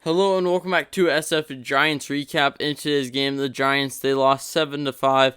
Hello and welcome back to SF Giants recap. In today's game, the Giants, they lost 7-5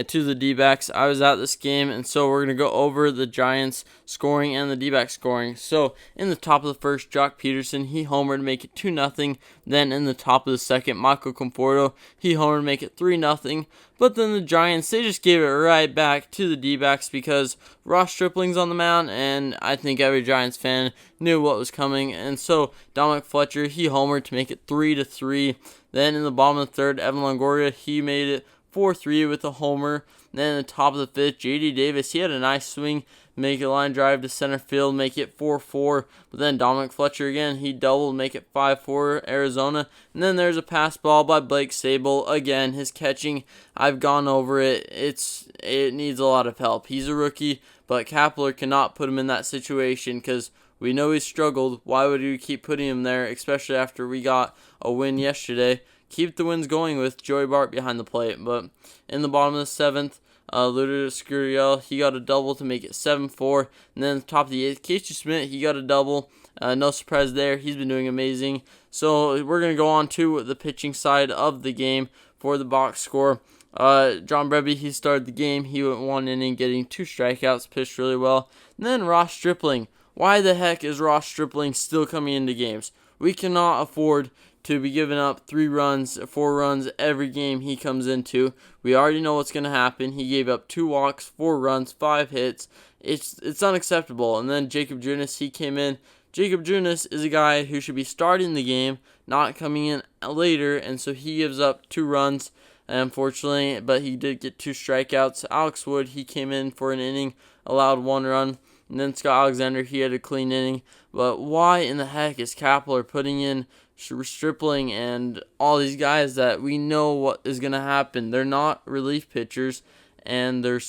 to the D-backs. I was at this game, and so we're going to go over the Giants scoring and the D-backs scoring. So in the top of the first, Jock Peterson, he homered to make it 2-0. Then in the top of the second, Michael Conforto, he homered to make it 3-0. But then the Giants, they just gave it right back to the D-backs because Ross Stripling's on the mound, and I think every Giants fan knew what was coming. And so Dominic Fletcher, he homered to make it 3-3. Then in the bottom of the third, Evan Longoria, he made it 4-3 with a homer. Then in the top of the fifth, J.D. Davis, he had a nice swing, make a line drive to center field, make it 4-4. But then Dominic Fletcher again, he doubled, make it 5-4 Arizona. And then there's a pass ball by Blake Sable. Again, his catching, I've gone over it. It needs a lot of help. He's a rookie, but Kapler cannot put him in that situation because we know he struggled. Why would we keep putting him there, especially after we got a win yesterday? Keep the wins going with Joey Bart behind the plate. But in the bottom of the seventh, Lourdes Gurriel, he got a double to make it 7-4. And then the top of the eighth, Casey Schmidt, he got a double. No surprise there. He's been doing amazing. So we're going to go on to the pitching side of the game for the box score. John Breby, he started the game. He went 1 inning, getting 2 strikeouts, pitched really well. And then Ross Stripling. Why the heck is Ross Stripling still coming into games? We cannot afford to be giving up 3 runs, 4 runs every game he comes into. We already know what's going to happen. He gave up 2 walks, 4 runs, 5 hits. It's unacceptable. And then Jacob Junis, he came in. Jacob Junis is a guy who should be starting the game, not coming in later, and so he gives up 2 runs, unfortunately, but he did get 2 strikeouts. Alex Wood, he came in for an inning, allowed 1 run. And then Scott Alexander, he had a clean inning. But why in the heck is Kapler putting in Stripling and all these guys that we know what is going to happen? They're not relief pitchers, and they're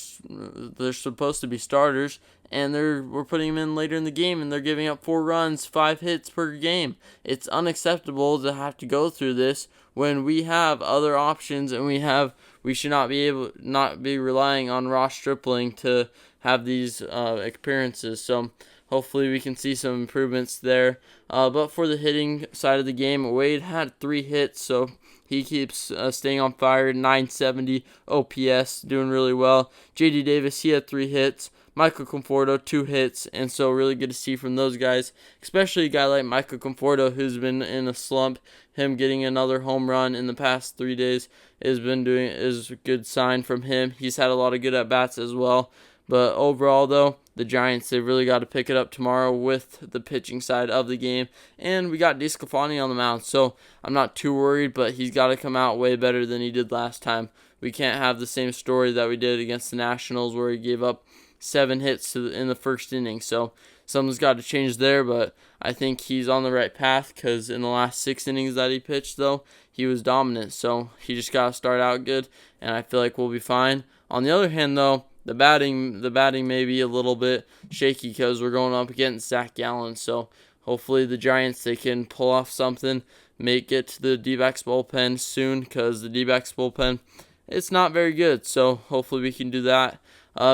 supposed to be starters. And we're putting them in later in the game, and they're giving up 4 runs, 5 hits per game. It's unacceptable to have to go through this when we have other options, and we should not be relying on Ross Stripling to have these appearances. So hopefully we can see some improvements there. But for the hitting side of the game, Wade had 3 hits, so he keeps staying on fire. 970 OPS, doing really well. J.D. Davis, he had 3 hits. Michael Conforto, 2 hits, and so really good to see from those guys, especially a guy like Michael Conforto who's been in a slump. Him getting another home run in the past 3 days is a good sign from him. He's had a lot of good at-bats as well. But overall, though, the Giants, they've really got to pick it up tomorrow with the pitching side of the game. And we got DeSclafani on the mound, so I'm not too worried, but he's got to come out way better than he did last time. We can't have the same story that we did against the Nationals where he gave up 7 hits in the first inning. So something's got to change there, but I think he's on the right path because in the last 6 innings that he pitched, though, he was dominant. So he just got to start out good, and I feel like we'll be fine. On the other hand, though, the batting may be a little bit shaky because we're going up against Zach Gallen. So hopefully the Giants, they can pull off something, make it to the D-backs bullpen soon because the D-backs bullpen, it's not very good. So hopefully we can do that.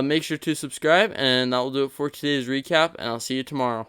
Make sure to subscribe, and that will do it for today's recap, and I'll see you tomorrow.